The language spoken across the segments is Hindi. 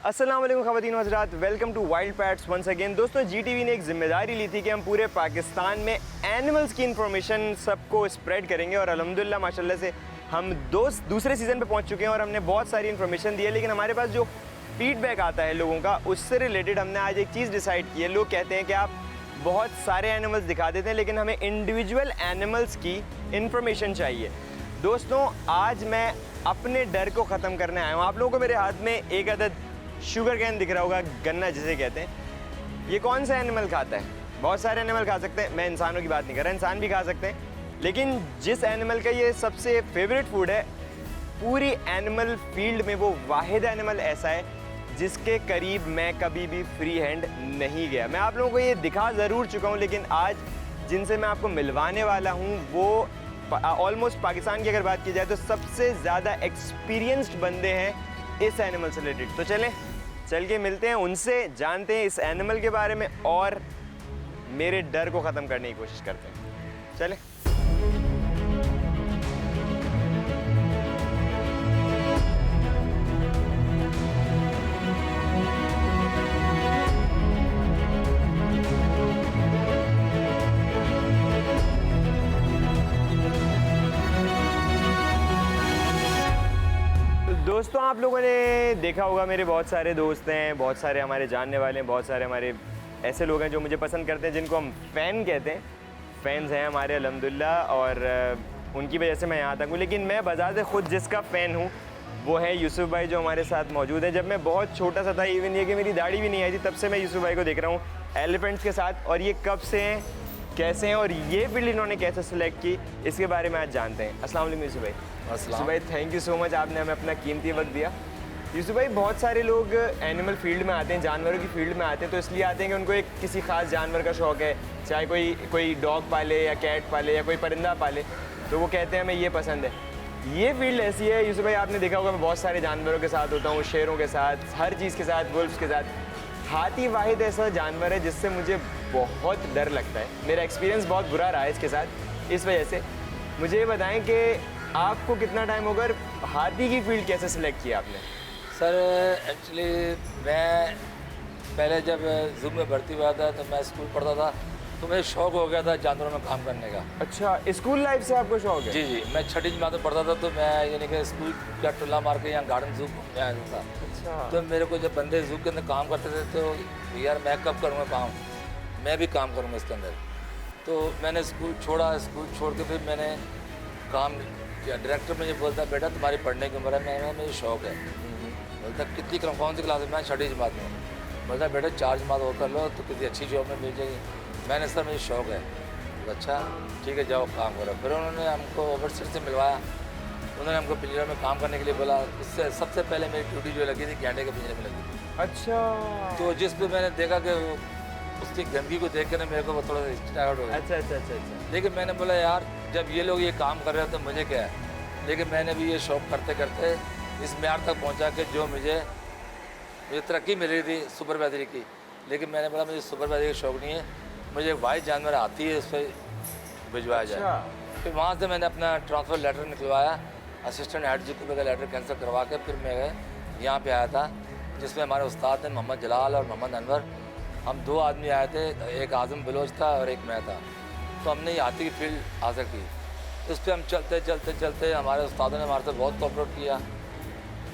अस्सलाम वालेकुम ख़वातीन व हज़रात, welcome to wild pets once again. दोस्तों GTV ने एक ज़िम्मेदारी ली थी कि हम पूरे पाकिस्तान में एनिमल्स की इन्फॉर्मेशन सबको स्प्रेड करेंगे और अल्हम्दुलिल्लाह माशाल्लाह से हम दूसरे सीज़न पे पहुंच चुके हैं और हमने बहुत सारी इन्फॉर्मेशन दी है। लेकिन हमारे पास जो फीडबैक आता है लोगों का, उससे रिलेटेड हमने आज एक चीज़ डिसाइड की है। लोग कहते हैं कि आप बहुत सारे एनिमल्स दिखा देते हैं लेकिन हमें इंडिविजुअल एनिमल्स की इन्फॉर्मेशन चाहिए। दोस्तों आज मैं अपने डर को ख़त्म करने आया हूँ। आप लोगों को मेरे हाथ में एक अदद शुगर कैन दिख रहा होगा, गन्ना जिसे कहते हैं। ये कौन सा एनिमल खाता है? बहुत सारे एनिमल खा सकते हैं, मैं इंसानों की बात नहीं कर रहा, इंसान भी खा सकते हैं। लेकिन जिस एनिमल का ये सबसे फेवरेट फूड है पूरी एनिमल फील्ड में, वो वाहिद एनिमल ऐसा है जिसके करीब मैं कभी भी फ्री हैंड नहीं गया। मैं आप लोगों को ये दिखा ज़रूर चुका हूँ, लेकिन आज जिनसे मैं आपको मिलवाने वाला हूँ वो ऑलमोस्ट पाकिस्तान की अगर बात की जाए तो सबसे ज़्यादा एक्सपीरियंस्ड बंदे हैं इस एनिमल से रिलेटेड। तो चल के मिलते हैं उनसे, जानते हैं इस एनिमल के बारे में और मेरे डर को ख़त्म करने की कोशिश करते हैं। चलें। दोस्तों आप लोगों ने देखा होगा, मेरे बहुत सारे दोस्त हैं, बहुत सारे हमारे जानने वाले हैं, बहुत सारे हमारे ऐसे लोग हैं जो मुझे पसंद करते हैं, जिनको हम फ़ैन कहते हैं। फ़ैन्स हैं हमारे अल्हम्दुलिल्लाह, और उनकी वजह से मैं यहाँ तक हूँ। लेकिन मैं बजाते ख़ुद जिसका फ़ैन हूँ वो है यूसुफ भाई, जो हमारे साथ मौजूद है। जब मैं बहुत छोटा सा था, इवन ये कि मेरी दाढ़ी भी नहीं आई थी, तब से मैं यूसुफ भाई को देख रहा हूँ एलिफेंट्स के साथ। और ये कब से हैं, कैसे हैं और ये फील्ड इन्होंने कैसे सेलेक्ट की, इसके बारे में आज जानते हैं। अस्सलाम वालेकुम यूसुफ भाई। यूसुफ भाई थैंक यू सो मच, आपने हमें अपना कीमती वक्त दिया। यूसुफ भाई बहुत सारे लोग एनिमल फील्ड में आते हैं, जानवरों की फील्ड में आते हैं, तो इसलिए आते हैं कि उनको एक किसी ख़ास जानवर का शौक़ है, चाहे कोई डॉग पाले या कैट पाले या कोई परिंदा पाले, तो वो कहते हैं हमें ये पसंद है। ये फील्ड ऐसी है यूसुफ भाई, आपने देखा होगा मैं बहुत सारे जानवरों के साथ होता हूँ, शेरों के साथ, हर चीज़ के साथ, वुल्फ्स के साथ। हाथी वाहिद ऐसा जानवर है जिससे मुझे बहुत डर लगता है। मेरा एक्सपीरियंस बहुत बुरा रहा है इसके साथ। इस वजह से मुझे ये बताएं कि आपको कितना टाइम होगा, हाथी की फील्ड कैसे सिलेक्ट किया आपने? सर एक्चुअली मैं पहले जब जू में भर्ती हुआ था तो मैं स्कूल पढ़ता था, तो मुझे शौक़ हो गया था जानवरों में काम करने का। अच्छा, स्कूल लाइफ से आपको शौक़ है? जी, मैं छठी जमात में पढ़ता था, तो मैं यानी कि स्कूल का टुल्ला मार के यहाँ गार्डन जू में आया था। अच्छा। तो मेरे को जब बंदे जू के अंदर काम करते थे तो यार मैं कब करूँगा काम, मैं भी काम करूँगा इसके अंदर। तो मैंने स्कूल छोड़ा, स्कूल छोड़ के फिर मैंने काम किया। डायरेक्टर मुझे बोलता बेटा तुम्हारी पढ़ने की उम्र है, मेरी शौक़ है। बोलता कितनी कौन सी क्लास में? मैं छठी जमात में। बोलता बेटा 4 जमात और कर लो तो किसी अच्छी जॉब में मिल जाएगी। मैंने सर मुझे शौक़ है। अच्छा ठीक है जाओ काम करो। फिर उन्होंने हमको ओवरसीयर से मिलवाया, उन्होंने हमको पिंजरे में काम करने के लिए बोला। इससे सबसे पहले मेरी ड्यूटी जो लगी थी गैंडे के पिंजरे में लगी थी। अच्छा। तो जिस पर मैंने देखा कि उसकी गंदगी को देख के ना मेरे को थोड़ा स्टार्ट हो गया। अच्छा। लेकिन मैंने बोला यार जब ये लोग ये काम कर रहे हैं तो मुझे क्या है। लेकिन मैंने भी ये शौक़ करते करते इस म्यार तक पहुंचा कि जो मुझे तरक्की मिल रही थी सुपरवाइजरी की। लेकिन मैंने बोला मुझे सुपरवाइजरी का शौक़ नहीं है, मुझे वाइट जानवर आती है उस पर भिजवाया जाए। फिर वहाँ से मैंने अपना ट्रांसफ़र लेटर निकलवाया, असिस्टेंट हेड जी का लेटर कैंसिल करवा के फिर मैं यहाँ पे आया था, जिसमें हमारे उस्ताद हैं मोहम्मद जलाल और मोहम्मद अनवर। हम 2 आदमी आए थे, एक आज़म बलोच था और एक मैं था। तो हमने ये हाथी की फील्ड हासिल की। इस पर हम चलते हमारे उस्तादों ने हमारे से बहुत कोऑपरेट किया।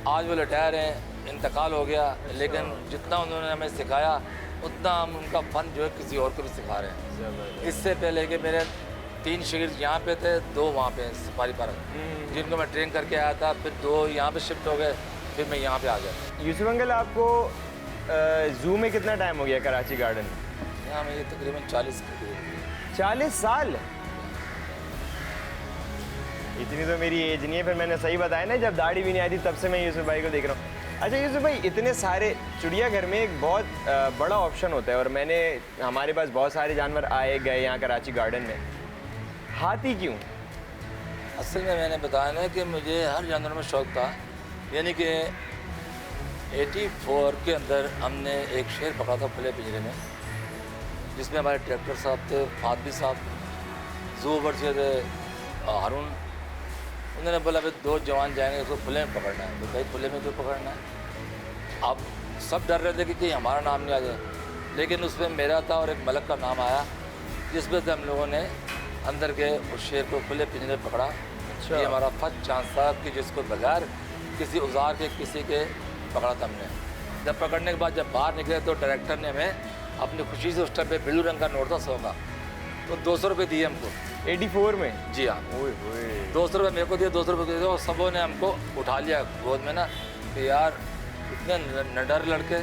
आज वो रिटायर हैं, इंतकाल हो गया, लेकिन जितना उन्होंने हमें सिखाया उतना हम उनका फ़न जो है किसी और को भी सिखा रहे हैं। इससे पहले कि मेरे 3 शागिर्द यहाँ पे थे, 2 वहाँ पे सफारी पार्क, जिनको मैं ट्रेन करके आया था। फिर 2 यहाँ पे शिफ्ट हो गए, फिर मैं यहाँ पे आ गया। यूसुफ अंकल आपको जू में कितना टाइम हो गया कराची गार्डन में? यहाँ में ये तकरीबन 40 साल। इतनी तो मेरी एज नहीं है। फिर मैंने सही बताया ना, जब दाढ़ी भी नहीं आई थी तब से मैं यूसुफ भाई को देख रहा हूँ। अच्छा यूसुफ भाई, इतने सारे चिड़ियाघर में एक बहुत बड़ा ऑप्शन होता है, और हमारे पास बहुत सारे जानवर आए गए यहाँ कराची गार्डन में। हाथी क्यों? असल में मैंने बताया ना कि मुझे हर जानवर में शौक़ था। यानी कि 84 के अंदर हमने एक शेर पकड़ा था खुले पिंजरे में, जिसमें हमारे डायरेक्टर साहब थे, फादबी साहब, जू ओवरसीयर थे हारून। उन्होंने बोला भाई 2 जवान जाएंगे, उसको खुले में पकड़ना है। तो भाई खुले में क्यों पकड़ना है? अब सब डर रहे थे कि कहीं हमारा नाम नहीं आ जाए, लेकिन उसमें मेरा था और एक मलक का नाम आया, जिस वजह से हम लोगों ने अंदर के उस शेर को खुले पिंजरे में पकड़ा। ये हमारा फर्स्ट चांस था कि जिसको बगैर किसी औजार के किसी के पकड़ा था हमने। जब पकड़ने के बाद जब बाहर निकले तो डायरेक्टर ने हमें अपनी खुशी से उस टाइम पे ब्लू रंग का नोट था 100 का, तो 200 रुपये दिए हमको 84 में। जी हाँ, 200 रुपये मेरे को दिए, 200 रुपये दिए, और सबों ने हमको उठा लिया गोद में ना कि यार इतने नडर लड़के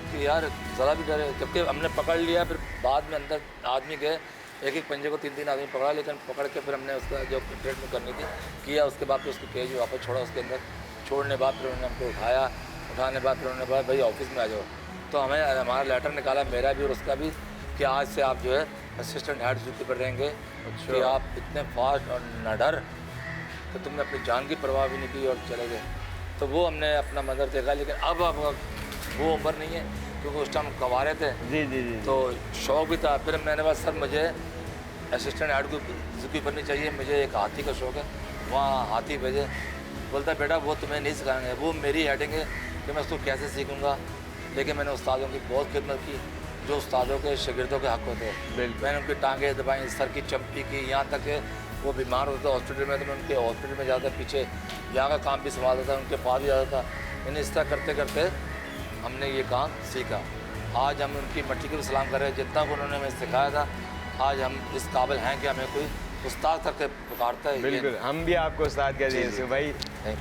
कि यार ज़रा भी डरे, जबकि हमने पकड़ लिया। फिर बाद में अंदर आदमी गए, एक एक पंजे को 3-3 आदमी पकड़ा, लेकिन पकड़ के फिर हमने उसका जो ट्रीटमेंट करनी थी किया। उसके बाद फिर उसको केज वापस छोड़ा, उसके अंदर छोड़ने बाद फिर उन्होंने हमको उठाया। उठाने बाद फिर उन्होंने बोला भाई ऑफिस में आ जाओ, तो हमें हमारा लेटर निकाला, मेरा भी और उसका भी, कि आज से आप जो है असिस्टेंट हेड ड्यूटी पर रहेंगे। कि आप इतने फास्ट और नडर तो तुमने अपनी जान की परवाह भी नहीं की और चले गए। तो वो हमने अपना मंजर देखा, लेकिन अब वो उम्र नहीं है, क्योंकि उस टाइम कवारे थे। जी जी जी। तो शौक़ भी था। फिर मैंने कहा सर मुझे असिस्टेंट हेड ड्यूटी करनी चाहिए, मुझे एक हाथी का शौक़ है, वहाँ हाथी भेजे। बोलता बेटा वो तुम्हें नहीं सिखाएंगे, वो मेरी हेडिंग है कि मैं उसको कैसे सीखूँगा। लेकिन मैंने उस्तादों की बहुत खिदमत की, जो उस्तादों के शागिर्दों के हक़ होते हैं। मैंने उनकी टांगें दबाई, सर की चंपी की, यहाँ तक कि वो बीमार होते थे हॉस्पिटल में, तो मैं उनके हॉस्पिटल में जाता, पीछे यहाँ का काम भी संभालता था, उनके पास भी जाता था। यानी इस तरह करते करते हमने ये काम सीखा। आज हम उनकी मट्टी को भी सलाम कर रहे हैं, जितना को उन्होंने हमें सिखाया था। आज हम इस काबिल हैं कि हमें कोई उस्ताद करके पुकारता है। बिल्कुल, हम भी आपको उस्ताद कह दिए यूसुफ भाई।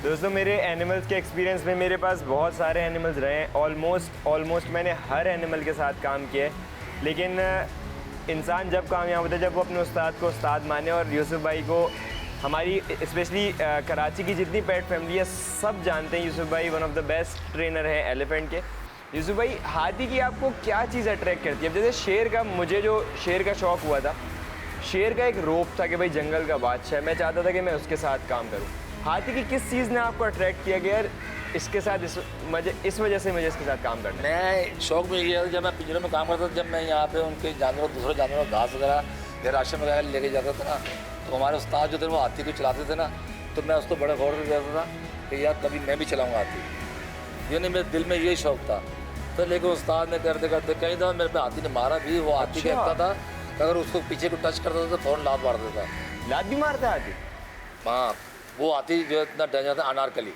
दोस्तों मेरे एनिमल्स के एक्सपीरियंस में मेरे पास बहुत सारे एनिमल्स रहे हैं, ऑलमोस्ट मैंने हर एनिमल के साथ काम किया है। लेकिन इंसान जब कामयाब होता है जब वो अपने उस्ताद को उस्ताद माने, और यूसुफ भाई को हमारी स्पेशली कराची की जितनी पेट फैमिली है सब जानते हैं। यूसुफ भाई one of the best trainer हैं एलिफेंट के। यूसुफ भाई हाथी की आपको क्या चीज़ अट्रैक्ट करती है? अब जैसे शेर का, मुझे जो शेर का शौक़ हुआ था, शेर का एक रोप था कि भाई जंगल का बादशाह, मैं चाहता था कि मैं उसके साथ काम करूं। हाथी की किस चीज़ ने आपको अट्रैक्ट किया कि यार इसके साथ इस वजह से मुझे इसके साथ काम करना है? मैं शौक़ में ये है, जब मैं पिंजरे में काम करता था, जब मैं यहाँ पे उनके जानवरों, दूसरे जानवरों घास वगैरह या राशन वगैरह लेके जाता था ना, तो हमारे उस्ताद जो थे वो हाथी को चलाते थे ना, तो मैं उसको बड़े गौर से देखता था कि यार कभी मैं भी चलाऊँगा हाथी। यानी मेरे दिल में यही शौक़ था। तो लेकिन उस्ताद ने करते करते कई दफ़ा मेरे पे हाथी ने मारा भी। वो हाथी कहता था अगर उसको पीछे को टच करता था तो फ़ौरन लात मार देता। लात भी मारता हाथी? हाँ, वो हाथी जो इतना डेंजर था, अनारकली।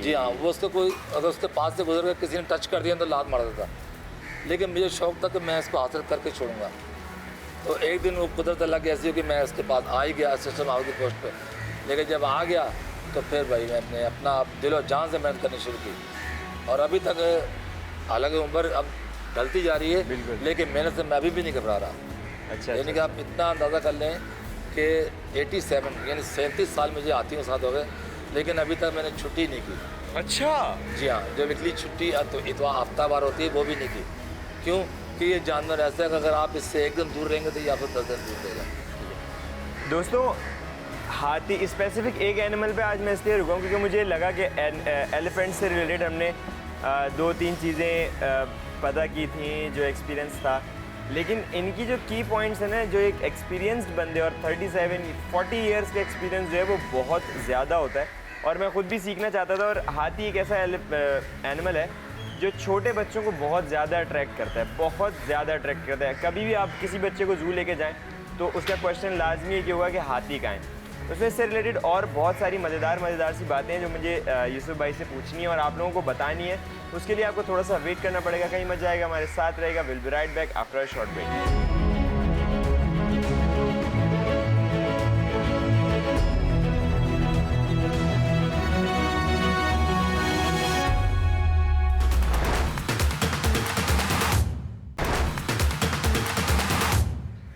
जी हाँ, वो उसको कोई अगर उसके पास से गुजर कर किसी ने टच कर दिया तो लात मार देता। लेकिन मुझे शौक़ था कि मैं इसको हासिल करके छोड़ूंगा। तो एक दिन वो कुदरत अल्लाह की ऐसी हो कि मैं उसके पास आ ही गया असिस्टेंट हाउस की पोस्ट पे। लेकिन जब आ गया तो फिर भाई मैंने अपना दिल और जान से मेहनत करनी शुरू की, और अभी तक हालांकि उम्र अब ढलती जा रही है, लेकिन मेहनत से मैं अभी भी नहीं घबरा रहा। अच्छा, यानी कि आप इतना अंदाज़ा कर लें कि 87 यानी 37 साल मुझे हाथियों के साथ हो गए, लेकिन अभी तक मैंने छुट्टी नहीं की। अच्छा जी हाँ, जो वीकली छुट्टी तो इतवार हफ्तावार होती है वो भी नहीं की। क्यों कि ये जानवर ऐसा है कि अगर आप इससे एकदम दूर रहेंगे तो ये आपको 10 दिन दूर देगा। दोस्तों हाथी स्पेसिफिक एक एनिमल पे आज मैं इसलिए रुका हूँ क्योंकि मुझे लगा कि एलिफेंट से रिलेटेड हमने 2-3 चीज़ें पता की थी, जो एक्सपीरियंस था। लेकिन इनकी जो की पॉइंट्स हैं ना, जो एक एक्सपीरियंस्ड बंदे और 37-40 ईयर्स का एक्सपीरियंस जो है वो बहुत ज़्यादा होता है, और मैं ख़ुद भी सीखना चाहता था। और हाथी एक ऐसा एनिमल है जो छोटे बच्चों को बहुत ज़्यादा अट्रैक्ट करता है, बहुत ज़्यादा अट्रैक्ट करता है। कभी भी आप किसी बच्चे को जू लेके जाएँ तो उसका क्वेश्चन लाजमी ये होगा कि हाथी कहाँ है। उसमें इससे रिलेटेड और बहुत सारी मज़ेदार सी बातें हैं जो मुझे यूसुफ भाई से पूछनी है और आप लोगों को बतानी है। उसके लिए आपको थोड़ा सा वेट करना पड़ेगा, कहीं मत जाएगा, हमारे साथ रहेगा। Will be right back after a short break.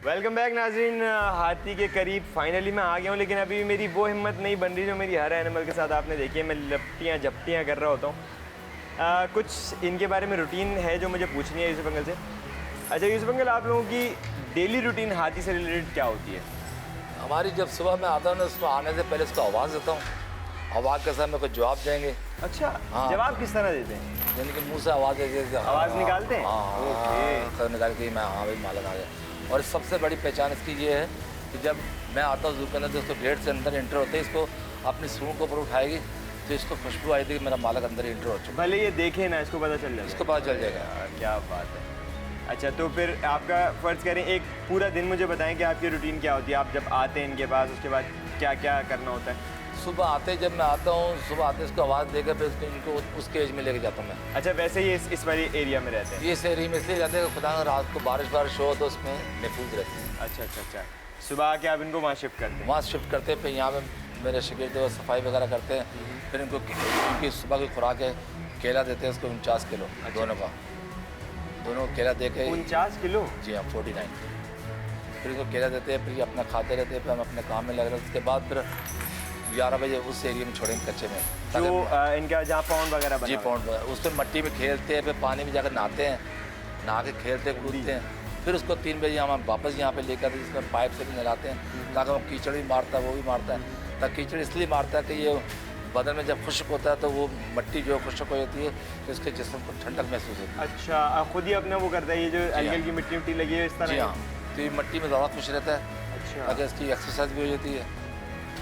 Welcome back नाज़रीन। हाथी के करीब फाइनली मैं आ गया हूँ, लेकिन अभी भी मेरी वो हिम्मत नहीं बन रही जो मेरी हर एनिमल के साथ आपने देखी है। मैं लपटियाँ झपटियाँ कर रहा होता हूँ। कुछ इनके बारे में रूटीन है जो मुझे पूछनी है यूसुफ अंकल से। अच्छा यूसुफ अंकल, आप लोगों की डेली रूटीन हाथी से रिलेटेड क्या होती है? हमारी जब सुबह में आता हूँ ना, उसको आने से पहले उसको आवाज़ देता हूँ। आवाज़ के साथ मेरे को जवाब देंगे। अच्छा, हाँ। जवाब किस तरह देते हैं? यानी कि मुँह से आवाज़ देते, आवाज़ निकालते हैं? हाँ, निकाल के मैं हाँ भाई मालक आ गया। और सबसे बड़ी पहचान इसकी ये है कि जब मैं आता हूँ जू के अंदर तो उसको गेट से अंदर एंटर होते ही इसको अपनी सूंड को ऊपर उठाएगी तो इसको खुशबू आई थी कि मेरा मालक अंदर ही इंटर हो चुका। भले ये देखे ना, इसको पता चल जाएगा। इसको पता चल जाएगा। यार, क्या बात है। अच्छा, तो फिर आपका फ़र्ज़ करें एक पूरा दिन मुझे बताएं कि आपकी रूटीन क्या होती है, आप जब आते हैं इनके पास उसके बाद क्या क्या करना होता है? सुबह आते ही जब मैं आता हूँ, सुबह आते इसको आवाज़ देकर फिर उसको इनको उस केज में लेके जाता हूँ मैं। अच्छा, वैसे ही इस वाली एरिया में रहते हैं? ये इस एरिया में इसलिए जाते हैं कि खुदा रात को बारिश हो तो उसमें महफूज रहते हैं। अच्छा अच्छा अच्छा, सुबह आके आप इनको वहाँ शिफ्ट करते हैं? वहाँ शिफ्ट करते हैं, फिर यहाँ पे मेरे शागिर्द वो सफाई वगैरह करते हैं, फिर इनको इनकी सुबह की खुराक है, केला देते हैं उसको 49 किलो दोनों का, दोनों केला दे के। 49 किलो? जी हाँ, 49। फिर इनको केला देते हैं, फिर ये अपना खाते रहते हैं, फिर हम अपने काम में लग रहे हैं। उसके बाद फिर 11 बजे उस एरिया में छोड़ेंगे कच्चे में, जो इनका जहाँ पाउंड वगैरह बना जी हुआ है। पाउंड वगैरह, उस पर मट्टी में खेलते हैं, फिर पानी में जाकर नहाते हैं, नहा के खेलते कूदते हैं। फिर उसको 3 बजे हम वापस यहाँ पे लेकर आते हैं, जिसमें पाइप से भी नहलाते हैं, ताकि वो कीचड़ भी मारता है, वो भी मारता है। तब कीचड़ इसलिए मारता है कि ये बदन में जब खुश्क होता है तो वो मट्टी जो खुश्क हो जाती है तो इसके जिस्म को ठंडक महसूस होती है। अच्छा, आप खुद ही अपना वो करता है, ये जो अलगल की मिट्टी मिट्टी लगी है इस तरह? जी हाँ, तो ये मट्टी में ज़्यादा खुश रहता है। अच्छा, ताकि इसकी एक्सरसाइज भी हो जाती है।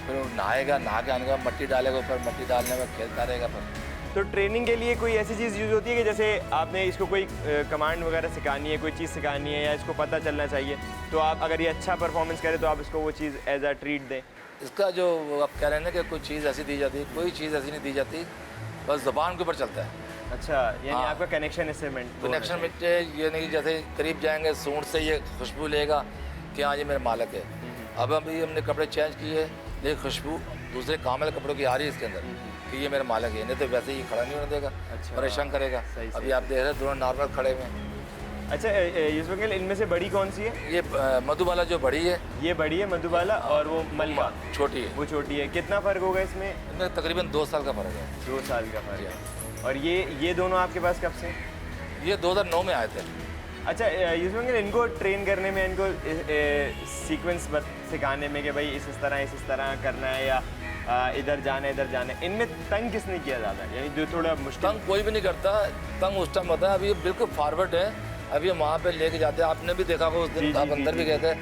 फिर वो नहाएगा, नहा के आने का मट्टी डालेगा ऊपर, मट्टी डालने में खेलता रहेगा। फिर तो ट्रेनिंग के लिए कोई ऐसी चीज़ यूज़ होती है कि जैसे आपने इसको कोई कमांड वगैरह सिखानी है, कोई चीज़ सिखानी है या इसको पता चलना चाहिए, तो आप अगर ये अच्छा परफॉर्मेंस करे तो आप इसको वो चीज़ एज अ ट्रीट दें? इसका जो आप कह रहे हैं ना कि कोई चीज़ ऐसी दी जाती है, कोई चीज़ ऐसी नहीं दी जाती, बस ज़ुबान के ऊपर चलता है। अच्छा, यानी हाँ। आपका कनेक्शन इससे कनेक्शन में ये नहीं, जैसे करीब जाएंगे सूंड से ये खुशबू लेगा कि हाँ ये मेरा मालिक है। अब अभी हमने कपड़े चेंज किए, लेकिन खुशबू दूसरे कामिल कपड़ों की आ रही है इसके अंदर कि ये मेरा मालिक है, नहीं तो वैसे ही खड़ा नहीं होने देगा। अच्छा, परेशान करेगा। सही, अभी आप देख रहे हैं दोनों नॉर्मल खड़े हुए हैं। अच्छा, यूसुफ अंकल, इनमें से बड़ी कौन सी है? ये मधुबाला जो बड़ी है, ये बड़ी है मधुबाला, और वो मलका छोटी है। वो छोटी है। कितना फ़र्क होगा इसमें? इनमें तकरीबन 2 साल का फ़र्क है। 2 साल का फ़र्क है। और ये दोनों आपके पास कब से? ये 2009 में आए थे। अच्छा, यूसुफ अंकल, इनको ट्रेन करने में, इनको सीक्वेंस सिखाने में कि भाई इस तरह करना है या इधर जाना है, इनमें तंग किसने किया ज़्यादा, यानी जो थोड़ा मुश्किल? तंग कोई भी नहीं करता, तंग उस टाइम होता है। अभी बिल्कुल फॉरवर्ड है, अभी हम वहाँ पे लेके जाते हैं। आपने भी देखा होगा उस जी, दिन, जी, आप जी, अंदर जी, भी गए थे,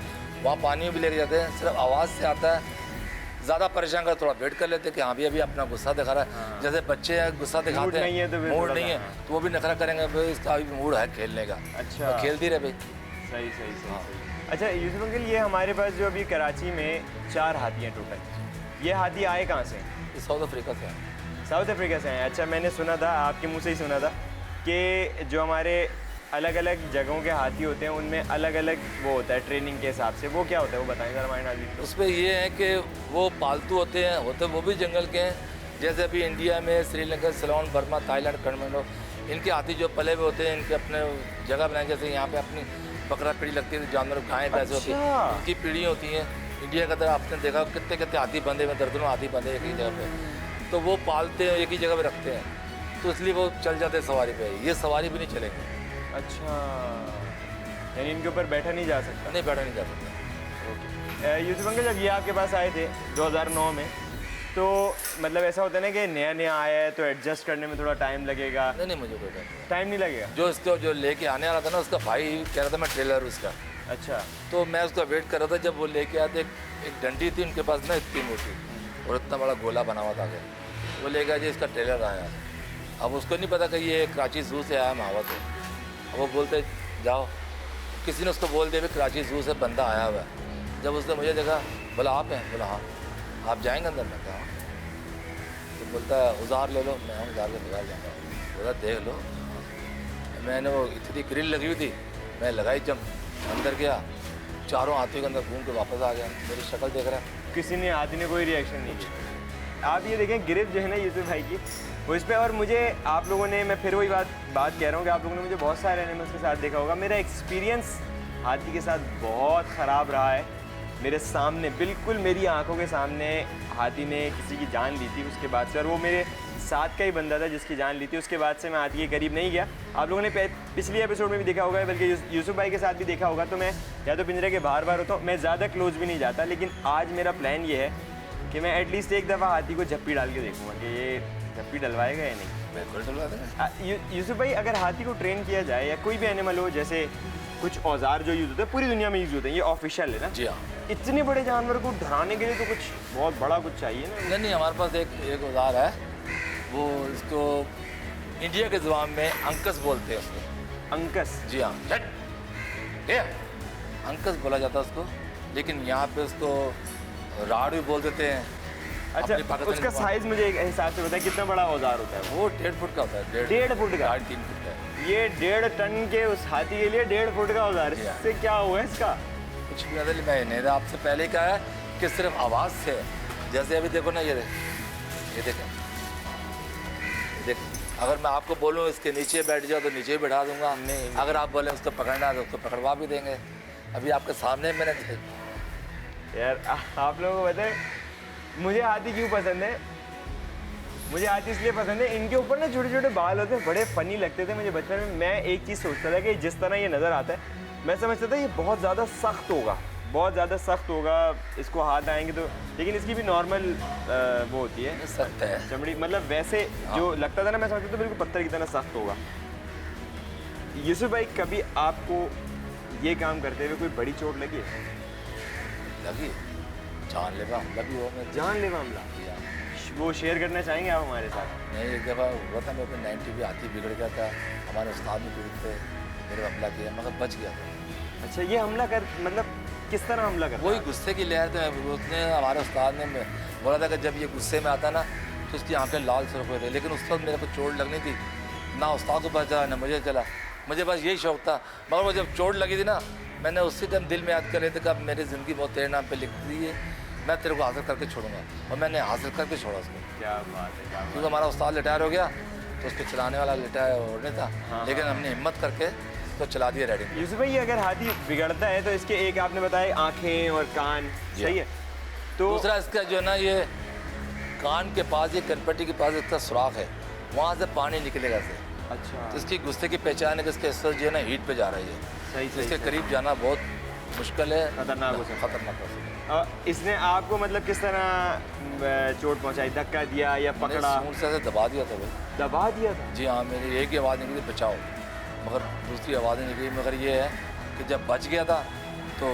वहाँ पानी में भी लेके जाते हैं। सिर्फ आवाज़ से आता है, ज़्यादा परेशान कर, थोड़ा वेट कर लेते हैं कि हाँ भी अभी अपना गुस्सा दिखा रहा है। जैसे बच्चे हैं गुस्सा दिखाते नहीं है हैं, तो फिर मूड थोड़ा नहीं है सा, तो वो भी नखरा करेंगे, भाई इसका अभी मूड है खेलने का। अच्छा, तो खेलती रहे भाई। सही। अच्छा यूसुफ अंकल, ये हमारे पास जो अभी कराची में 4 हाथी हैं टोटल, ये हाथी आए कहाँ से? ये साउथ अफ्रीका से है। साउथ अफ्रीका से हैं? अच्छा, मैंने सुना था, आपके मुंह से ही सुना था कि जो हमारे अलग अलग जगहों के हाथी होते हैं उनमें अलग अलग वो होता है ट्रेनिंग के हिसाब से, वो क्या होता है वो बताएं ज़रा हमारे नाज़रीन को। उस पर ये है कि वो पालतू होते हैं, वो भी जंगल के हैं। जैसे अभी इंडिया में श्रीलंका, सिलोन, बर्मा, थाईलैंड, काठमांडू, इनके हाथी जो पले हुए होते हैं, इनके अपने जगह बनाए। जैसे यहाँ पे अपनी बकरा पीढ़ी लगती है, जानवर गायें भैंसे होती हैं, उनकी पीढ़ी होती हैं। इंडिया का तरह आपने देखा कितने कितने हाथी बंधे हुए, दर्जनों हाथी बंधे एक ही जगह पे, तो वो पालते हैं, एक ही जगह पे रखते हैं, तो इसलिए वो चल जाते हैं सवारी पे। ये सवारी भी नहीं चलेंगे। अच्छा, यानी इनके ऊपर बैठा नहीं जा सकता? नहीं, बैठा नहीं जा सकता। ओके। यूसुफ अंकल, जब ये आपके पास आए थे 2009 में, तो मतलब ऐसा होता है ना कि नया नया आया है तो एडजस्ट करने में थोड़ा टाइम लगेगा? नहीं, मुझे कोई टाइम नहीं लगेगा। जो लेके आने वाला था ना, उसका भाई कह रहा था मैं ट्रेलर उसका। अच्छा, तो मैं उसका वेट कर रहा था। जब वो लेके आते, एक डंडी थी उनके पास ना, इतनी मोटी, और इतना बड़ा गोला बना हुआ था कि वो लेके जी इसका ट्रेलर आया। अब उसको नहीं पता कि ये कराची जू से आया महावत है। अब वो बोलते जाओ, किसी ने उसको बोल दिया कराची जू से बंदा आया हुआ है। जब उसने मुझे देखा, बोला आप हैं? बोला हाँ। आप जाएंगे अंदर? मैं कहा तो बोलता है उजार ले लो। मैं उजार के निकाल जाऊँगा। बोला देख लो। मैंने वो इतनी ग्रिल लगी हुई थी, मैं लगाई, जब अंदर गया, चारों हाथियों के अंदर घूम के वापस आ गया। मेरी शक्ल देख रहा है, किसी ने हाथी ने कोई रिएक्शन नहीं किया। आप ये देखें गिरफ्त जो है ना यूसुफ भाई की, वो इस पर, और मुझे आप लोगों ने, मैं फिर वही बात कह रहा हूँ कि आप लोगों ने मुझे बहुत सारे एनिमल्स के साथ देखा होगा। मेरा एक्सपीरियंस हाथी के साथ बहुत ख़राब रहा है। मेरे सामने, बिल्कुल मेरी आंखों के सामने हाथी ने किसी की जान ली थी उसके बाद से, और वो मेरे साथ का ही बंदा था जिसकी जान ली थी। उसके बाद से मैं हाथी के करीब नहीं गया। आप लोगों ने पिछले एपिसोड में भी देखा होगा, बल्कि यूसुफ भाई के साथ भी देखा होगा। तो मैं या तो पिंजरे के बाहर होता हूँ, मैं ज़्यादा क्लोज भी नहीं जाता। लेकिन आज मेरा प्लान ये है कि मैं एटलीस्ट एक दफ़ा हाथी को झप्पी डाल के देखूँगा कि ये झप्पी डलवाएगा या नहीं। बिल्कुल डलवा देंगे। यूसुफ भाई, अगर हाथी को ट्रेन किया जाए या कोई भी एनिमल हो, जैसे कुछ औजार जो यूज़ होते हैं पूरी दुनिया में यूज़ होते हैं, ये ऑफिशियल है ना? जी हाँ। इतने बड़े जानवर को डराने के लिए तो कुछ बहुत बड़ा कुछ चाहिए ना? नहीं, हमारे पास एक औजार है, वो इसको इंडिया के ज़बान में अंकस बोलते हैं उसको। अंकस। जी हाँ, झट ये अंकस बोला जाता है उसको, लेकिन यहाँ पे उसको राड भी बोल देते हैं। अच्छा, अपनी पाकिस्तानी उसका ज़बान- साइज़ मुझे एक हिसाब से बताएं, कितना बड़ा औजार होता है वो 1.5 फुट का होता है। 1.5 फुट का? 3 फुट का है। ये 1.5 टन के उस हाथी के लिए 1.5 फुट का औजार, जी हाँ। इससे क्या हुआ इसका? कुछ भी बदल मैं नहीं था, आपसे पहले क्या है कि सिर्फ आवाज़ से, जैसे अभी देखो ना ये देखें, अगर मैं आपको बोलूँ इसके नीचे बैठ जाओ तो नीचे बैठा दूंगा। नहीं। अगर आप बोलें उसको पकड़ना है तो उसको पकड़वा भी देंगे। अभी आपके सामने मैंने यार आप लोगों को बताए मुझे हाथी क्यों पसंद है? मुझे हाथी इसलिए पसंद है, इनके ऊपर ना छोटे छोटे बाल होते हैं, बड़े फनी लगते थे मुझे बचपन में। मैं एक चीज़ सोचता था कि जिस तरह ये नज़र आता है, मैं समझता था ये बहुत ज़्यादा सख्त होगा, बहुत ज़्यादा सख्त होगा, इसको हाथ आएंगे तो। लेकिन इसकी भी नॉर्मल वो होती है सख्त है चमड़ी, मतलब वैसे जो लगता था ना, मैं समझता था बिल्कुल पत्थर की तरह सख्त होगा। यूसुफ भाई, कभी आपको ये काम करते हुए कोई बड़ी चोट लगी है? लगी, जानलेवा हमला भी हुआ मेरे। जानलेवा हमला? जी हाँ। वो शेयर करना चाहेंगे आप हमारे साथ? नहीं, एक दफ़ा हुआ था मेरे को 90 भी हाथी बिगड़ गया था, हमारे उस्ताद भी पीड़ित थे, मेरे हमला किया मगर बच गया था। अच्छा, ये हमला कर मतलब किस तरह हमला करता वही है? गुस्से की लहर थे, उसने हमारे उस्ताद ने बोला था कि जब ये गुस्से में आता ना तो उसकी आंखें लाल सुर्ख हो थे। लेकिन उस वक्त मेरे को चोट लगनी थी, ना उस्ताद को पता चला ना मुझे चला, मुझे बस यही शौक था। मगर वो जब चोट लगी थी ना, मैंने उसी टाइम दिल में याद कर रहे थे कि अब मेरी ज़िंदगी बहुत तेरे नाम पे लिख दी है, मैं तेरे को हासिल करके छोड़ूंगा। और मैंने हासिल करके छोड़ा उसको। क्या बात है, क्या बात क्योंकि हमारा उस्ताद रिटायर हो गया तो उसको चलाने वाला रिटायर हो नहीं था। हाँ, लेकिन हमने हिम्मत करके उसको चला दिया राइडिंग है। में। यूसुफ भाई, ये अगर हाथी बिगड़ता है तो इसके एक आपने बताया आंखें और कान, जी सही है? तो दूसरा इसका जो है ना, ये कान के पास, ये कनपट्टी के पास इसका सुराख है, वहाँ से पानी निकलेगा से। अच्छा, तो इसकी गुस्से की पहचान है कि इसके असर जो है ना हीट पे जा रही है। सही इसके सही। करीब जाना बहुत मुश्किल है, खतरनाक हो सकता है। खतरनाक हो सकता है। इसने आपको मतलब किस तरह चोट पहुंचाई? धक्का दिया या मैंने पकड़ा? सूंड से ऐसे दबा दिया था भाई। दबा दिया था? जी हाँ, मेरी एक ही आवाज़ निकली, बचाओ, मगर दूसरी आवाज़ें निकली। मगर ये है कि जब बच गया था तो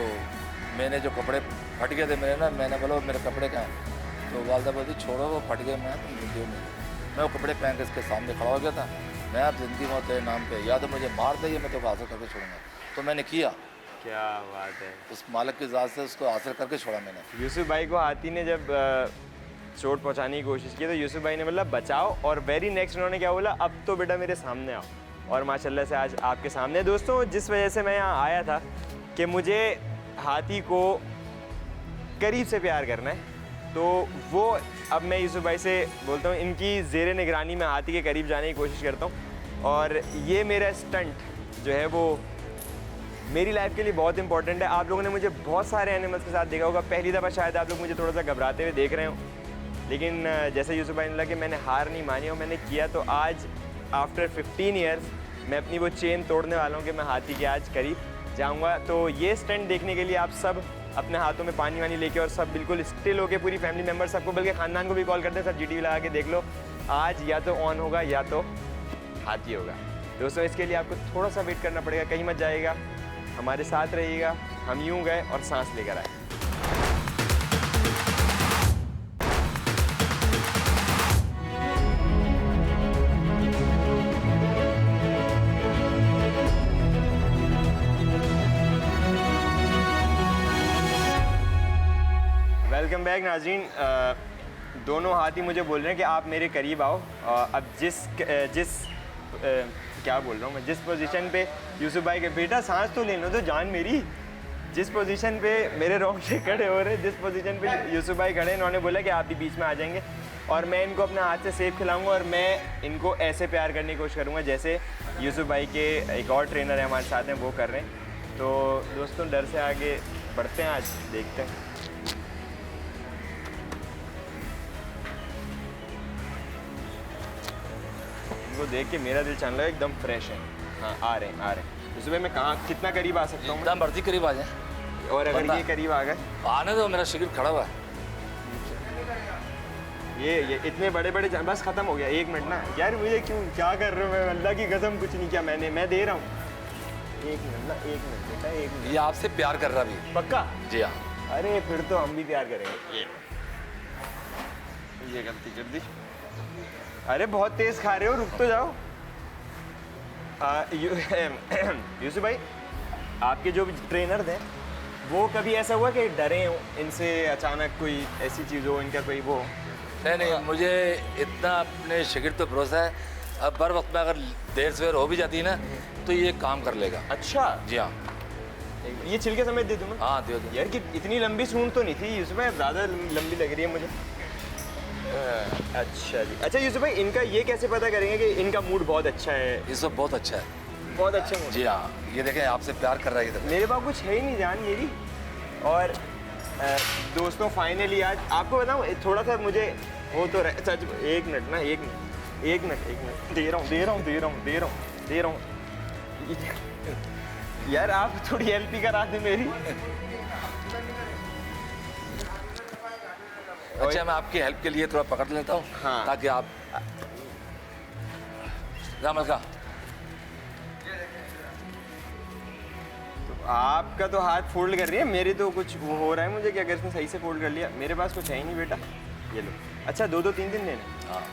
मैंने जो कपड़े फट गए थे मेरे ना, मैंने बोला मेरे कपड़े कहाँ हैं? तो वालदा बोलती छोड़ो वो फट गए, मैं तुम वीडियो में। मैं वो कपड़े पहन के इसके सामने खड़ा हो गया था। मैं अब ज़िंदगी में तेरे नाम पे, या तो मुझे मार दे या मैं तो हासिल करके छोड़ूंगा। तो मैंने किया, क्या बात है। उस मालिक की ज़ात से उसको हासिल करके छोड़ा मैंने। यूसुफ भाई को हाथी ने जब चोट पहुंचाने की कोशिश की तो यूसुफ भाई ने बोला बचाओ, और वेरी नेक्स्ट उन्होंने क्या बोला, अब तो बेटा मेरे सामने आओ। और माशाल्लाह से आज आपके सामने। दोस्तों, जिस वजह से मैं यहाँ आया था कि मुझे हाथी को करीब से प्यार करना है, तो वो अब मैं यूसुफ भाई से बोलता हूँ, इनकी ज़ेरे निगरानी में हाथी के करीब जाने की कोशिश करता हूँ। और ये मेरा स्टंट जो है वो मेरी लाइफ के लिए बहुत इंपॉर्टेंट है। आप लोगों ने मुझे बहुत सारे एनिमल्स के साथ देखा होगा, पहली दफ़ा शायद आप लोग मुझे थोड़ा सा घबराते हुए देख रहे हो, लेकिन जैसे यूसुफ भाई ने लगा कि मैंने हार नहीं मानी और मैंने किया, तो आज आफ्टर 15 ईयर्स मैं अपनी वो चेन तोड़ने वाला हूँ कि मैं हाथी के आज करीब जाऊँगा। तो ये स्टंट देखने के लिए आप सब अपने हाथों में पानी वानी लेके और सब बिल्कुल स्टिल होके, पूरी फैमिली मेम्बर सबको, बल्कि ख़ानदान को भी कॉल करते हैं, सब GTV लगा के देख लो। आज या तो ऑन होगा या तो हाथी होगा। दोस्तों, इसके लिए आपको थोड़ा सा वेट करना पड़ेगा, कहीं मत जाइएगा, हमारे साथ रहिएगा। हम यूँ गए और सांस लेकर आए। वेलकम बैक नाज़रीन। दोनों हाथी मुझे बोल रहे हैं कि आप मेरे करीब आओ। अब क्या बोल रहा हूँ मैं, जिस पोजीशन पे यूसुफ भाई के, बेटा सांस तो लेना तो जान मेरी, जिस पोजीशन पे मेरे रोंगटे खड़े हो रहे, जिस पोजीशन पे यूसुफ भाई खड़े, इन्होंने बोला कि आप भी बीच में आ जाएंगे और मैं इनको अपने हाथ से सेब खिलाऊंगा और मैं इनको ऐसे प्यार करने की कोशिश करूँगा जैसे यूसुफ भाई के एक और ट्रेनर है हमारे साथ हैं, वो कर रहे हैं। तो दोस्तों, डर से आगे बढ़ते हैं, आज देखते हैं। इनको देख के मेरा दिल चाह रहा है, एकदम फ्रेश है। हाँ, आ रहे हैं। तो सुबह मैं कहाँ कितना करीब आ सकता हूँ? जितना मर्जी करीब आ जाए। और अगर बंदा- ये करीब आ गए, आने दो, मेरा शिगिर खड़ा हुआ है। ये इतने बड़े बड़े बस खत्म हो गया। 1 मिनट ना यार, मुझे क्यों, क्या कर रहे हो? मैं अल्लाह की कसम कुछ नहीं किया मैंने, मैं दे रहा हूँ। 1 मिनट ना, 1 मिनट बेटा, 1 मिनट। ये आपसे प्यार कर रहा भी। पक्का? जी हाँ। अरे फिर तो हम भी प्यार करेंगे। ये गलती कर दी। अरे बहुत तेज खा रहे हो, रुक तो जाओ। यूसुफ भाई, आपके जो ट्रेनर थे वो कभी ऐसा हुआ कि डरे हो इनसे, अचानक कोई ऐसी चीज़ हो, इनका कोई वो? नहीं, मुझे इतना अपने शागिर्द पे भरोसा है। अब बर वक्त में अगर देर सवेर हो भी जाती है ना तो ये काम कर लेगा। अच्छा जी हाँ। ये छिलके समेत दे दूँ मैं? हाँ दे दो। यार कि इतनी लंबी सूंड तो नहीं थी यूसुफ भाई, ज़्यादा लंबी लग रही है मुझे। अच्छा जी। अच्छा यूसुफ भाई, इनका ये कैसे पता करेंगे कि इनका मूड बहुत अच्छा है? ये सब बहुत अच्छा है। बहुत अच्छा मूड। जी हाँ, ये देखें आपसे प्यार कर रहा है ये। मेरे पास कुछ है ही नहीं जान मेरी। और दोस्तों फाइनली आज आपको बताऊँ, थोड़ा सा मुझे हो तो रहा, सच। एक मिनट ना, एक मिनट दे रहा हूँ। यार आप थोड़ी हेल्प ही करा दे मेरी। अच्छा, मैं आपकी हेल्प के लिए थोड़ा पकड़ लेता हूँ। हाँ। ताकि आप रामल का आपका तो हाथ फोल्ड कर रही है, मेरे तो कुछ वो हो रहा है मुझे कि अगर इसने सही से फोल्ड कर लिया। मेरे पास कुछ है ही नहीं बेटा। ये लो। अच्छा 2-3 दिन लेने। हाँ।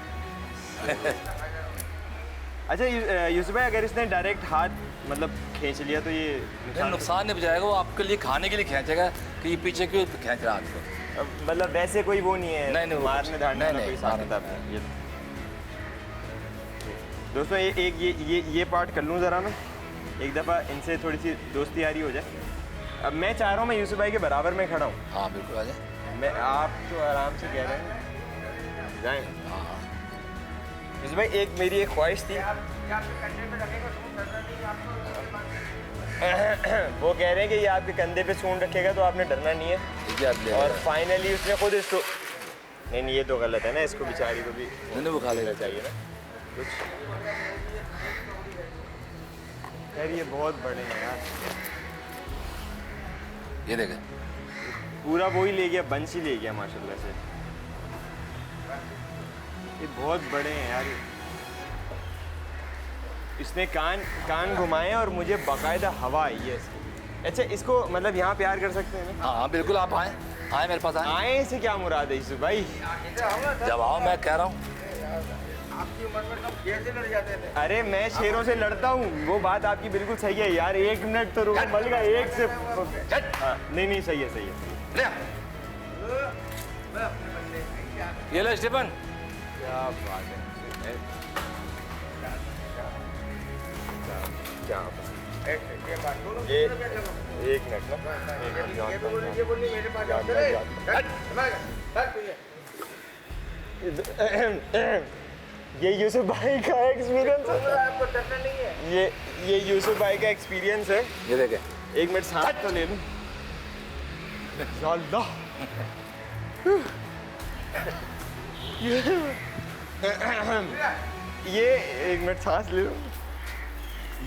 अच्छा यूसुफ भाई, अगर इसने डायरेक्ट हाथ मतलब खींच लिया तो ये नुकसान नहीं पहुँचाएगा, वो आपके लिए खाने के लिए खींचेगा कि ये पीछे क्यों खींच रहा है आपको। मतलब वैसे कोई वो नहीं है? नहीं, मारने धाड़ने वाला कोई साथ था? ये दोस्तों ये पार्ट कर लूँ ज़रा मैं, एक दफ़ा इनसे थोड़ी सी दोस्ती यारी हो जाए। अब मैं चाह रहा हूँ मैं यूसुफ भाई के बराबर में खड़ा हूँ। हाँ बिल्कुल आ जाए। मैं, आप तो आराम से कह रहे हैं जाएँ। हाँ। यूसुफ भाई, एक मेरी एक ख्वाहिश थी। वो कह रहे हैं कि ये आपके कंधे पे सूंड रखेगा तो आपने डरना नहीं है। और फाइनली उसने खुद इसको, नहीं ये तो गलत है ना, इसको बेचारी को भी नहीं वो खा लेना चाहिए ना कुछ। यार ये बहुत बड़े हैं यार। ये देखें, पूरा वो ही ले गया, बंच ही ले गया माशाल्लाह से। ये बहुत बड़े हैं यार। इसने कान घुमाए और मुझे बाकायदा हवा आई है इसकी। अच्छा इसको मतलब यहाँ प्यार कर सकते हैं ना? हाँ बिल्कुल, आप आए मेरे पास आए से क्या मुराद है यूसुफ भाई? जब आओ, मैं कह रहा हूँ। आपकी उम्र में सब शेर से लड़ जाते थे। अरे मैं शेरों से लड़ता हूँ, वो बात आपकी बिल्कुल सही है यार। 1 मिनट तो रुको, मल गया एक से। हाँ, नहीं सही है। ये लो स्टीफन। क्या बात है, क्या बात। ये एक मिनट ना, ये बोली मेरे पास जाओ। ये यूसुफ भाई का एक्सपीरियंस है। आपको डरना नहीं है। ये यूसुफ भाई का एक्सपीरियंस है। ये देखें, 1 मिनट सांस तो ले लूं। अल्लाह। ये 1 मिनट सांस ले लूं।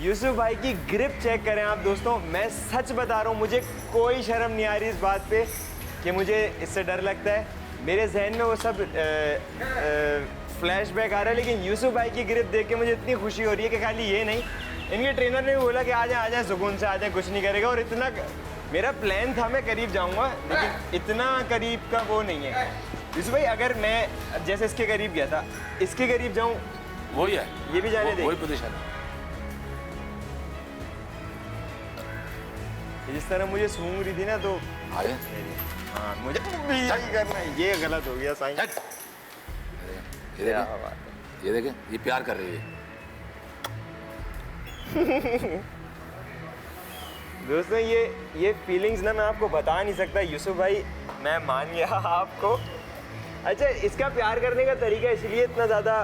यूसुफ भाई की ग्रिप चेक करें आप दोस्तों। मैं सच बता रहा हूँ, मुझे कोई शर्म नहीं आ रही इस बात पे कि मुझे इससे डर लगता है। मेरे जहन में वो सब फ्लैशबैक आ रहा है, लेकिन यूसुफ भाई की ग्रिप देख के मुझे इतनी खुशी हो रही है कि खाली ये नहीं, इनके ट्रेनर ने भी बोला कि आ जाए सुकून से, आ जाए, कुछ नहीं करेगा। और इतना मेरा प्लान था मैं करीब जाऊंगा, लेकिन इतना करीब का वो नहीं है। यूसुफ भाई अगर मैं जैसे इसके करीब गया था, इसके करीब जाऊँ, वही है, ये भी जाने दे। वही पोजीशन है। जिस तरह मुझे सूंघ रही थी ना तो आए, हाँ मुझे भी यही करना है। ये गलत हो गया साईं। ये देखें, ये देखें, ये प्यार कर रही है। दोस्तों ये फीलिंग्स ना मैं आपको बता नहीं सकता यूसुफ भाई, मैं मान गया आपको। अच्छा इसका प्यार करने का तरीका इसलिए इतना ज़्यादा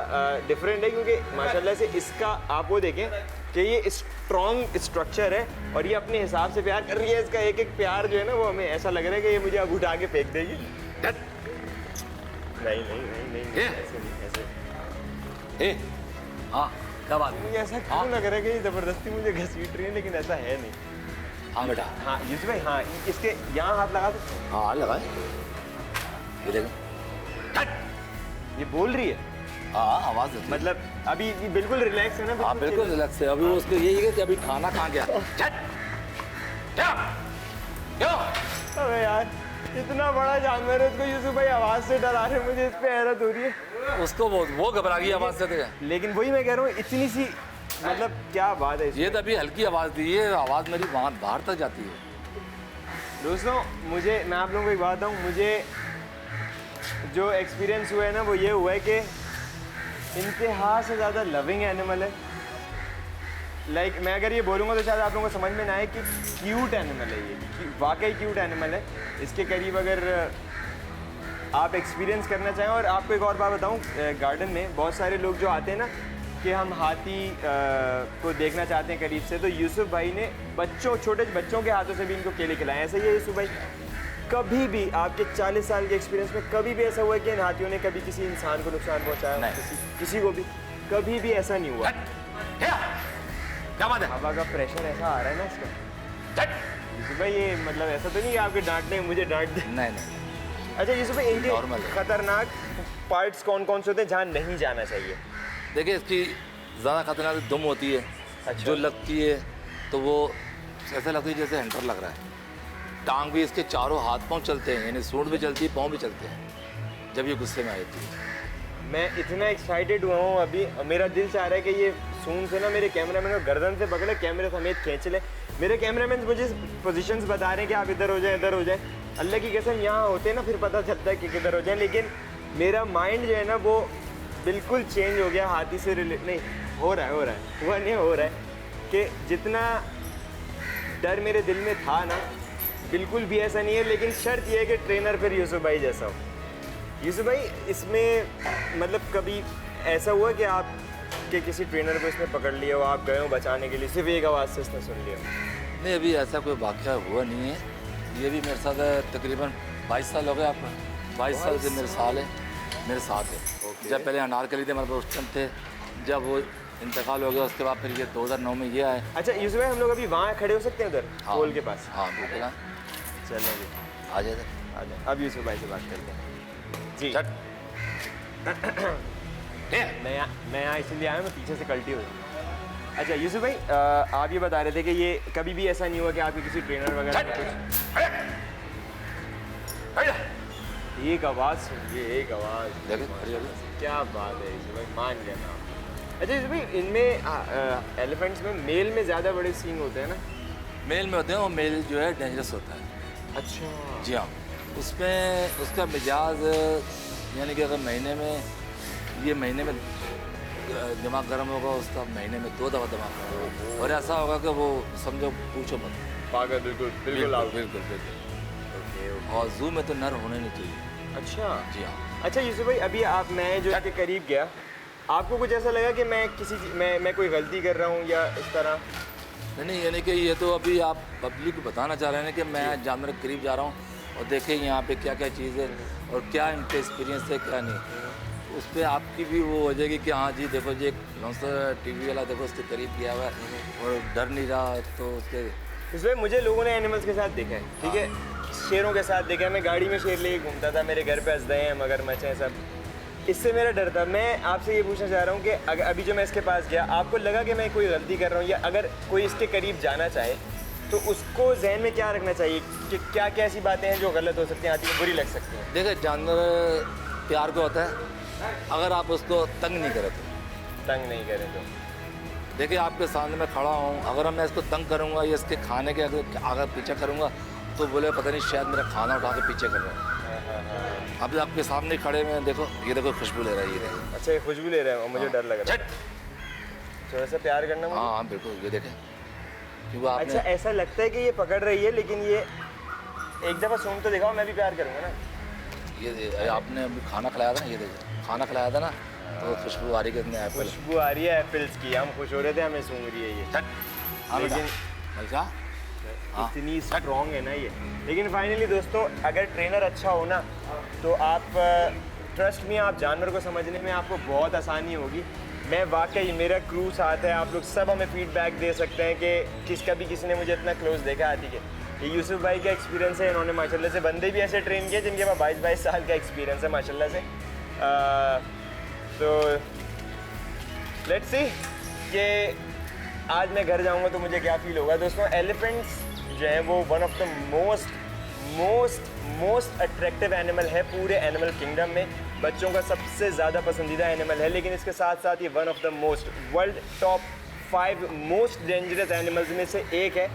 डिफरेंट है क्योंकि माशाल्लाह से इसका आप वो देखें कि ये स्ट्रॉन्ग स्ट्रक्चर है और ये अपने हिसाब से प्यार कर रही है। इसका एक एक प्यार जो है ना वो हमें ऐसा लग रहा है कि ये मुझे अब उठा के फेंक देगी। नहीं ऐसे नहीं, ऐसे। हाँ क्या बात है? मुझे ऐसा क्यों लग रहा है कि ये ज़बरदस्ती मुझे घसीट रही है, लेकिन ऐसा है नहीं। हाँ बेटा, हाँ यूसुफ भाई, हाँ इसके यहाँ हाथ लगा दो। हाँ लगाए, ये देखें, ये बोल रही है, हाँ आवाज़ देती है। मतलब अभी ये बिल्कुल रिलैक्स है ना? हाँ बिल्कुल रिलैक्स है। अभी वो उसको यही है कि अभी खाना खा गया। अबे यार इतना बड़ा जानवर है, उसको यूसुफ भाई आवाज़ से डरा रहे हैं, मुझे इस पे हैरत हो रही है। उसको वो घबरा गई आवाज़ से। तो लेकिन वही मैं कह रहा हूँ, इतनी सी मतलब क्या बात है इसमें। ये तो अभी हल्की आवाज़ दी है, आवाज़ मेरी वहाँ बाहर तक जाती है। दोस्तों मैं आप लोगों को एक बात बताऊँ, मुझे जो एक्सपीरियंस हुआ है ना वो ये हुआ है कि इंतहा से ज़्यादा लविंग एनिमल है। लाइक मैं अगर ये बोलूँगा तो शायद आप लोगों को समझ में ना आए कि क्यूट एनिमल है ये, वाकई क्यूट एनिमल है। इसके करीब अगर आप एक्सपीरियंस करना चाहें, और आपको एक और बात बताऊँ, गार्डन में बहुत सारे लोग जो आते हैं ना कि हम हाथी को देखना चाहते हैं करीब से, तो यूसुफ भाई ने छोटे बच्चों के हाथों से भी इनको केले खिलाए। ऐसा ही है यूसुफ भाई, कभी भी आपके 40 साल के एक्सपीरियंस में कभी भी ऐसा हुआ है कि इन हाथियों ने कभी किसी इंसान को नुकसान पहुंचाया? नहीं। किसी को भी कभी भी ऐसा नहीं हुआ। क्या बात है? हवा का प्रेशर ऐसा आ रहा है ना इसका। यूसुफ भाई ये मतलब ऐसा तो नहीं कि आपके डांटने मुझे डांट दे? नहीं। अच्छा यूसुफ भाई, इनके नॉर्मल है। खतरनाक पार्ट्स कौन कौन से होते हैं जहाँ नहीं जाना चाहिए? देखिए, इसकी ज़्यादा खतरनाक दुम होती है। अच्छा। जो लगती है तो वो ऐसा लगती है जैसे हंटर लग रहा है। टांग भी इसके चारों हाथ पाँव चलते हैं, यानी सूंड भी चलती है, पाँव भी चलते हैं जब ये गुस्से में आती है। मैं इतना एक्साइटेड हुआ हूँ अभी, मेरा दिल चाह रहा है कि ये सूंड से ना मेरे कैमरामैन को गर्दन से पकड़े, कैमरे समेत खींच ले। मेरे कैमरामैन मुझे पोजीशंस बता रहे हैं कि आप इधर हो जाए, इधर हो जाए। अल्लाह की कसम यहाँ होते ना फिर पता चलता है कि किधर हो जाए, लेकिन मेरा माइंड जो है ना वो बिल्कुल चेंज हो गया हाथी से नहीं हो रहा है कि जितना डर मेरे दिल में था ना, बिल्कुल भी ऐसा नहीं है। लेकिन शर्त यह है कि ट्रेनर फिर यूसुफ भाई जैसा हो। यूसुफ भाई, इसमें मतलब कभी ऐसा हुआ कि आप के किसी ट्रेनर को इसमें पकड़ लिया हो, आप गए हो बचाने के लिए, सिर्फ एक आवाज़ से इसने सुन लिया? नहीं, अभी ऐसा कोई वाक़या हुआ नहीं है। ये भी मेरे साथ तकरीबन 22 साल हो गए। आप 22 साल से मेरे साथ है। जब पहले अनारकली थे हमारे पास उस टाइम थे, जब वो इंतकाल हो गया उसके बाद फिर ये 2009 में ये आए। अच्छा यूसुफ भाई, हम लोग अभी वहाँ खड़े हो सकते हैं उधर पोल के पास? हाँ बिल्कुल। हाँ चलो जी, आ जाए। अब यूसुफ भाई से बात करते हैं जी। मैं यहाँ इसलिए आया, मैं पीछे से कल्टी हो जाऊँ। अच्छा यूसुफ भाई, आप ये बता रहे थे कि ये कभी भी ऐसा नहीं हुआ कि आपके किसी ट्रेनर वगैरह ने कुछ एक आवाज़ सुनिए, एक आवाज़, क्या बात है यूसुफ भाई, मान गया ना। अच्छा यूसुफ भाई, इनमें एलिफेंट्स में मेल में ज़्यादा बड़े सींग होते हैं ना? मेल में होते हैं, और मेल जो है डेंजरस होता है। अच्छा जी हाँ, उसमें उसका मिजाज यानी कि अगर महीने में दिमाग गर्म होगा उसका, महीने में 2 दफ़ा दिमाग गर्म होगा, और ऐसा होगा कि वो समझो पूछो मत, पागल। बिल्कुल बिल्कुल। और जू में तो नर होने नहीं चाहिए। अच्छा जी हाँ। अच्छा यूसुफ भाई, अभी मैं जो इसके करीब गया, आपको कुछ ऐसा लगा कि मैं कोई गलती कर रहा हूँ या इस तरह? नहीं, यानी कि ये तो अभी आप पब्लिक को बताना चाह रहे हैं कि मैं जानवर के करीब जा रहा हूँ और देखें यहाँ पे क्या क्या चीज़ है और क्या इनका एक्सपीरियंस है क्या नहीं। उस पर आपकी भी वो हो जाएगी कि हाँ जी देखो जी, टीवी वाला देखो उसके करीब किया हुआ है और डर नहीं रहा। तो उसके इसलिए मुझे लोगों ने एनिमल्स के साथ देखा है, ठीक है, शेरों के साथ देखा है। मैं गाड़ी में शेर लेके घूमता था, मेरे घर पे असदे हैं, मगरमच्छ हैं, सब। इससे मेरा डर था। मैं आपसे ये पूछना चाह रहा हूँ कि अगर अभी जो मैं इसके पास गया, आपको लगा कि मैं कोई गलती कर रहा हूँ, या अगर कोई इसके करीब जाना चाहे तो उसको जहन में क्या रखना चाहिए कि क्या क्या ऐसी बातें हैं जो गलत हो सकती हैं, आती हैं, बुरी लग सकती हैं? देखिए, जानवर प्यार को होता है, अगर आप उसको तंग नहीं करें तो। तंग नहीं करें तो? देखिए, आपके सामने मैं खड़ा हूँ, अगर मैं इसको तंग करूँगा या इसके खाने के अगर पीछे करूँगा तो बोले पता नहीं शायद मेरा खाना उठा के पीछे कर रहा है। अभी आपके सामने खड़े में देखो, ये देखो खुशबू ले रहा है, ये देखो। अच्छा, ये खुशबू ले रहे हैं और मुझे डर लग रहा है। थोड़ा सा प्यार करना मुझे? हाँ बिल्कुल, ये देखें क्योंकि आपने। अच्छा, ऐसा लगता है कि ये पकड़ रही है, लेकिन ये एक दफ़ा सूंघ तो दिखाओ, मैं भी प्यार करूँगा ना। ये आपने अभी खाना खिलाया था ना, ये देखो खाना खिलाया था ना, तो खुशबू आ रही है कितने एप्पल। खुशबू आ रही है एप्पल्स की, हम खुश हो रहे थे, हमें सूंघ रही है ये। लेकिन इतनी स्ट्रॉन्ग है ना ये। लेकिन फाइनली दोस्तों, अगर ट्रेनर अच्छा हो ना तो आप ट्रस्ट में, आप जानवर को समझने में आपको बहुत आसानी होगी। मैं वाकई, मेरा क्रू साथ है, आप लोग सब हमें फीडबैक दे सकते हैं कि किसी ने मुझे इतना क्लोज देखा आती है। ये यूसुफ भाई का एक्सपीरियंस है, इन्होंने माशाल्लाह से बंदे भी ऐसे ट्रेन किए जिनके पास 22 साल का एक्सपीरियंस है माशाल्लाह से। तो लेट्स सी कि आज मैं घर जाऊंगा तो मुझे क्या फील होगा। दोस्तों, एलिफेंट्स जो हैं वो one of the most most attractive animal है पूरे एनिमल किंगडम में, बच्चों का सबसे ज़्यादा पसंदीदा एनिमल है, लेकिन इसके साथ साथ ये one of the most world top 5 most dangerous animals में से एक है।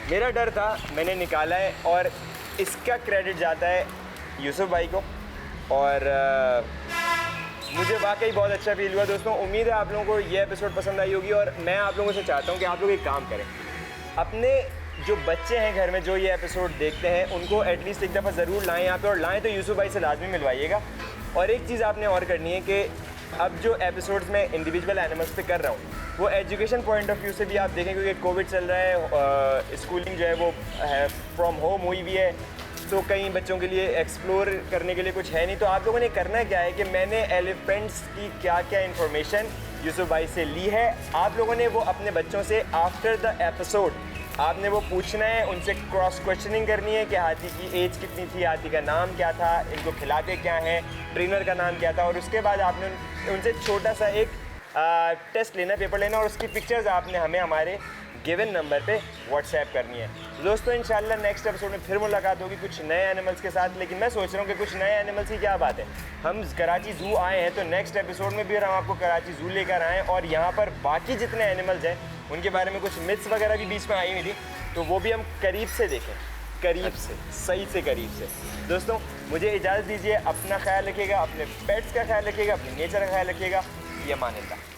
मेरा डर था, मैंने निकाला है और इसका क्रेडिट जाता है यूसुफ भाई को और मुझे वाकई बहुत अच्छा फील हुआ। दोस्तों उम्मीद है आप लोगों को ये एपिसोड पसंद आई होगी और मैं आप लोगों से चाहता हूँ कि आप लोग एक काम करें, अपने जो बच्चे हैं घर में जो ये एपिसोड देखते हैं उनको एटलीस्ट एक दफ़ा ज़रूर लाएं यहाँ पे, और लाएं तो यूसुफ भाई से लाजमी मिलवाइएगा। और एक चीज़ आपने और करनी है कि अब जो एपिसोड्स मैं इंडिविजुअल एनिमल्स पे कर रहा हूँ वो एजुकेशन पॉइंट ऑफ व्यू से भी आप देखें, क्योंकि कोविड चल रहा है, स्कूलिंग जो है वो फ्रॉम होम हुई भी है, तो कई बच्चों के लिए एक्सप्लोर करने के लिए कुछ है नहीं। तो आप लोगों ने करना क्या है कि मैंने एलिफेंट्स की क्या क्या इन्फॉर्मेशन यूसुफ भाई से ली है, आप लोगों ने वो अपने बच्चों से आफ्टर द एपिसोड आपने वो पूछना है, उनसे क्रॉस क्वेश्चनिंग करनी है कि हाथी की एज कितनी थी, हाथी का नाम क्या था, इनको खिलाते क्या हैं, ट्रेनर का नाम क्या था, और उसके बाद आपने उनसे छोटा सा एक टेस्ट लेना, पेपर लेना, और उसकी पिक्चर्स आपने हमें हमारे गिवन नंबर पे व्हाट्सएप करनी है। दोस्तों इंशाल्लाह नेक्स्ट एपिसोड में फिर मुलाकात होगी कुछ नए एनिमल्स के साथ, लेकिन मैं सोच रहा हूँ कि कुछ नए एनिमल्स की क्या बात है, हम कराची ज़ू आए हैं तो नेक्स्ट एपिसोड में भी हम आपको कराची ज़ू लेकर आएँ और यहाँ पर बाकी जितने एनिमल्स हैं उनके बारे में कुछ मिथ्स वगैरह भी बीच में आई हुई थी, तो वो भी हम करीब से देखें, करीब से, सही से करीब से। दोस्तों मुझे इजाज़त दीजिए, अपना ख्याल रखिएगा, अपने पेट्स का ख्याल रखिएगा, अपने नेचर का ख्याल रखिएगा। ये मान अल्लाह।